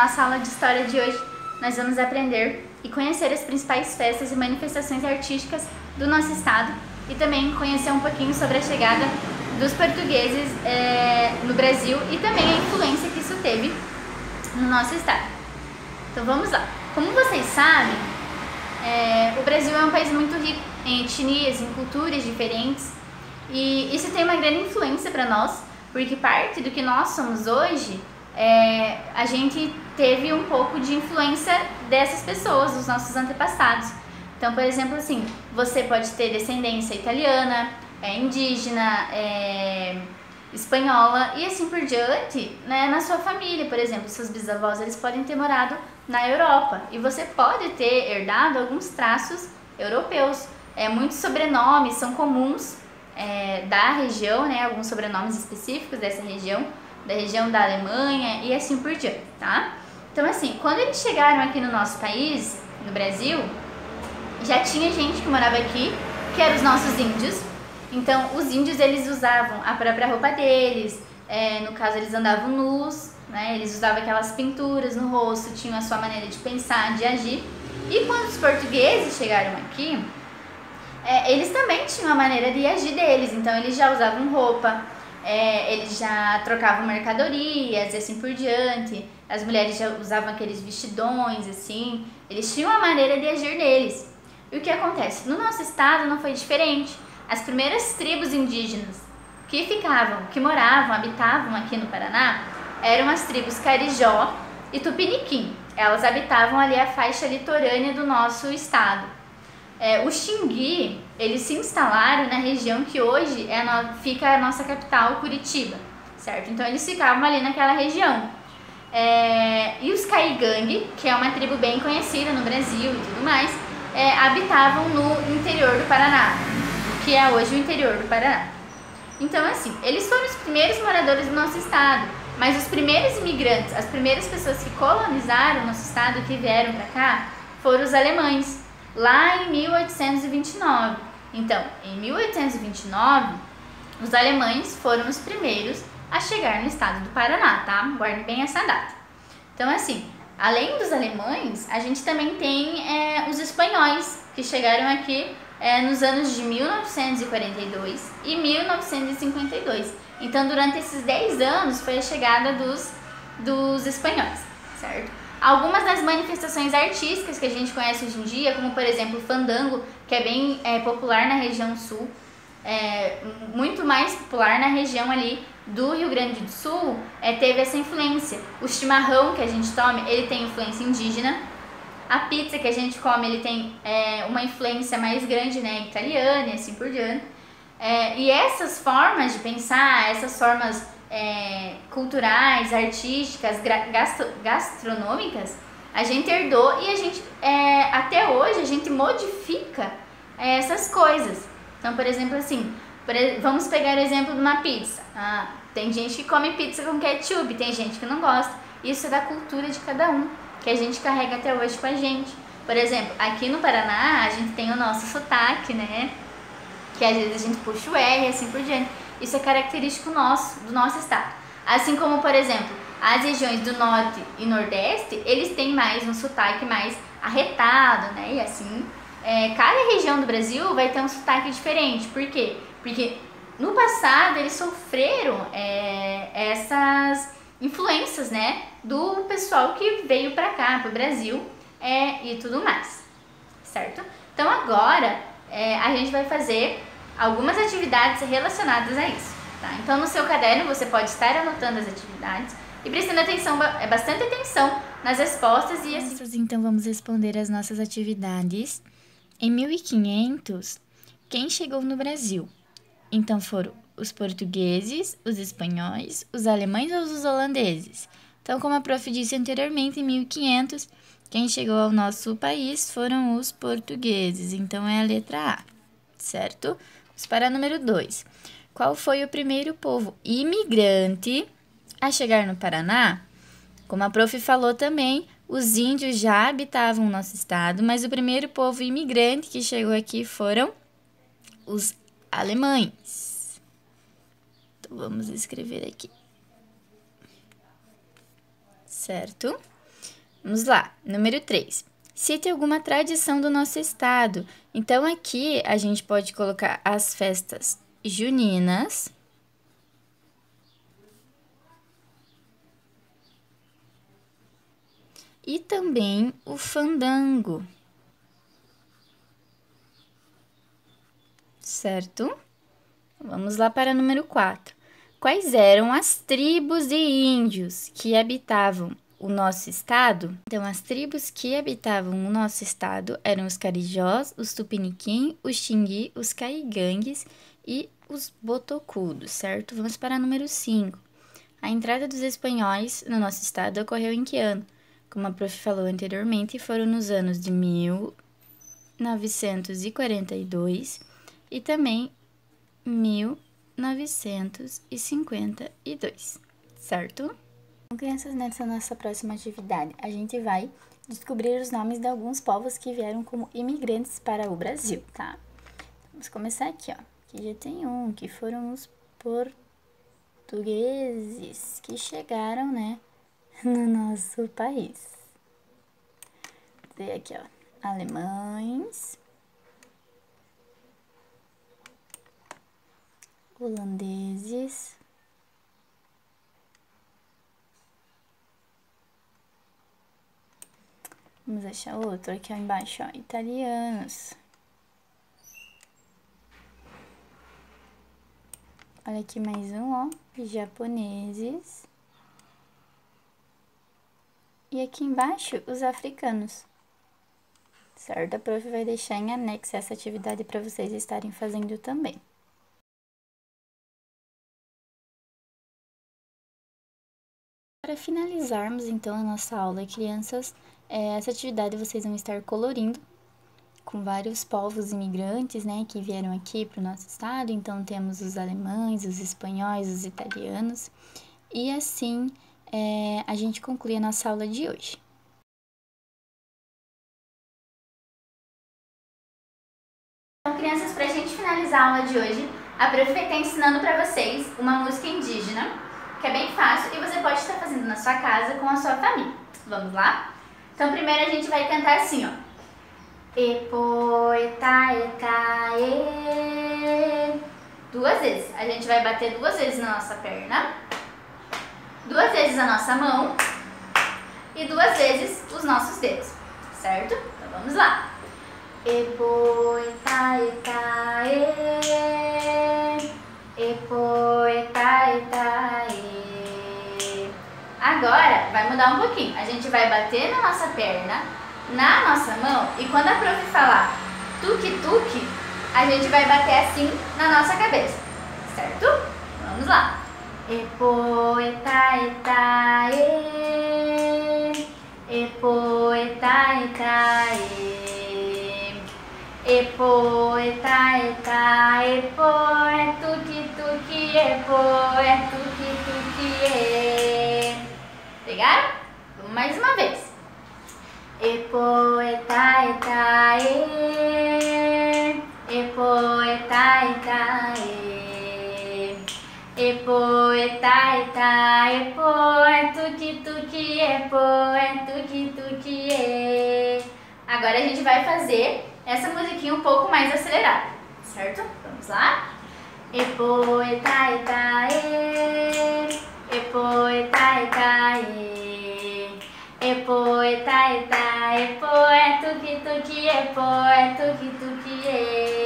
nossa aula de história de hoje, nós vamos aprender e conhecer as principais festas e manifestações artísticas do nosso estado e também conhecer um pouquinho sobre a chegada dos portugueses no Brasil e também a influência que isso teve no nosso estado. Então vamos lá. Como vocês sabem, o Brasil é um país muito rico em etnias, em culturas diferentes, e isso tem uma grande influência para nós, porque parte do que nós somos hoje, a gente teve um pouco de influência dessas pessoas, dos nossos antepassados. Então, por exemplo, assim, você pode ter descendência italiana, indígena, espanhola e assim por diante, né? Na sua família, por exemplo, seus bisavós, eles podem ter morado na Europa e você pode ter herdado alguns traços europeus. Muitos sobrenomes são comuns da região, né? Alguns sobrenomes específicos dessa região, da região da Alemanha e assim por diante, tá? Então, assim, quando eles chegaram aqui no nosso país, no Brasil, já tinha gente que morava aqui, que eram os nossos índios. Então, os índios, eles usavam a própria roupa deles, no caso, eles andavam nus, né? Eles usavam aquelas pinturas no rosto, tinham a sua maneira de pensar, de agir. E quando os portugueses chegaram aqui, eles também tinham a maneira de agir deles, então eles já usavam roupa, eles já trocavam mercadorias e assim por diante. As mulheres já usavam aqueles vestidões, assim, eles tinham a maneira de agir deles. E o que acontece? No nosso estado não foi diferente. As primeiras tribos indígenas que moravam, habitavam aqui no Paraná, eram as tribos Carijó e Tupiniquim. Elas habitavam ali a faixa litorânea do nosso estado. Os Xingui, eles se instalaram na região que hoje fica a nossa capital, Curitiba, certo? Então eles ficavam ali naquela região. E os Caigangue, que é uma tribo bem conhecida no Brasil e tudo mais, habitavam no interior do Paraná, que é hoje o interior do Paraná. Então, assim, eles foram os primeiros moradores do nosso estado, mas os primeiros imigrantes, as primeiras pessoas que colonizaram o nosso estado, que vieram para cá, foram os alemães, lá em 1829. Então, em 1829, os alemães foram os primeiros a chegar no estado do Paraná, tá? Guarde bem essa data. Então, assim, além dos alemães, a gente também tem os espanhóis, que chegaram aqui nos anos de 1942 e 1952. Então, durante esses 10 anos, foi a chegada dos espanhóis, certo? Algumas das manifestações artísticas que a gente conhece hoje em dia, como por exemplo o fandango, que é bem popular na região sul, muito mais popular na região ali do Rio Grande do Sul, teve essa influência. O chimarrão que a gente toma, ele tem influência indígena. A pizza que a gente come, ele tem uma influência mais grande, né, italiana e assim por diante. E essas formas de pensar, essas formas culturais, artísticas, gastronômicas, a gente herdou e a gente, até hoje, a gente modifica essas coisas. Então, por exemplo, assim, vamos pegar o exemplo de uma pizza. Tem gente que come pizza com ketchup, tem gente que não gosta. Isso é da cultura de cada um, que a gente carrega até hoje com a gente. Por exemplo, aqui no Paraná, a gente tem o nosso sotaque, né? Que às vezes a gente puxa o R e assim por diante. Isso é característico do nosso estado. Assim como, por exemplo, as regiões do norte e nordeste, eles têm mais um sotaque mais arretado, né? E assim, cada região do Brasil vai ter um sotaque diferente. Por quê? Porque no passado eles sofreram essas influências, né? Do pessoal que veio pra cá, pro Brasil e tudo mais, certo? Então agora a gente vai fazer algumas atividades relacionadas a isso, tá? Então no seu caderno você pode estar anotando as atividades e prestando atenção, bastante atenção nas respostas e assim. Então vamos responder as nossas atividades. Em 1500, quem chegou no Brasil? Então foram os portugueses, os espanhóis, os alemães ou os holandeses? Então, como a prof disse anteriormente, em 1500, quem chegou ao nosso país foram os portugueses. Então, é a letra A, certo? Vamos para número 2. Qual foi o primeiro povo imigrante a chegar no Paraná? Como a prof falou também, os índios já habitavam o nosso estado, mas o primeiro povo imigrante que chegou aqui foram os alemães. Então, vamos escrever aqui. Certo? Vamos lá, número 3. Cite alguma tradição do nosso estado. Então, aqui a gente pode colocar as festas juninas e também o fandango, certo? Vamos lá para o número 4. Quais eram as tribos de índios que habitavam o nosso estado? Então, as tribos que habitavam o nosso estado eram os carijós, os tupiniquim, os xingui, os caigangues e os botocudos, certo? Vamos para o número 5. A entrada dos espanhóis no nosso estado ocorreu em que ano? Como a prof falou anteriormente, foram nos anos de 1942 e também 1952, certo? Então, crianças, nessa nossa próxima atividade, a gente vai descobrir os nomes de alguns povos que vieram como imigrantes para o Brasil, tá? Vamos começar aqui, ó. Aqui já tem que foram os portugueses que chegaram, né, no nosso país. Tem aqui, ó, alemães, holandeses, vamos achar outro aqui ó, embaixo, ó, italianos. Olha aqui mais ó, japoneses. E aqui embaixo, os africanos. Certo? A prof vai deixar em anexo essa atividade para vocês estarem fazendo também. Para finalizarmos, então, a nossa aula, crianças, essa atividade vocês vão estar colorindo com vários povos imigrantes, né, que vieram aqui para o nosso estado. Então, temos os alemães, os espanhóis, os italianos. E assim, a gente conclui a nossa aula de hoje. Então, crianças, para a gente finalizar a aula de hoje, a prof vai estar ensinando para vocês uma música indígena, que é bem fácil e você pode estar fazendo na sua casa com a sua família. Vamos lá? Então, primeiro a gente vai cantar assim, ó. Epo, eta, eta, e. 2 vezes. A gente vai bater 2 vezes na nossa perna, 2 vezes a nossa mão e 2 vezes os nossos dedos, certo? Então, vamos lá. Epo, eta, eta, e. Epo, eta, eta, e. Agora, vai mudar um pouquinho. A gente vai bater na nossa perna, na nossa mão, e quando a prof falar tuque-tuque, a gente vai bater assim na nossa cabeça, certo? Vamos lá. Epo, eta, eta, e. Epo, eta, eta, e. Epo, eta, eta, epo, é tuque-tuque, epo, é tuque-tuque, e. Pegaram? Vamos mais uma vez. Epo, eta, eta, e. Epo, eta, eta, e. Epo, eta, eta, epo, é tuque-tuque, epo, é tuque-tuque, e. Agora a gente vai fazer essa musiquinha um pouco mais acelerada, certo? Vamos lá? Epo, eta, eta, e. Epo, eta, eta, e. Epo, eta, eta, epo, é tuque-tuque, epo, é tuque-tuque, e.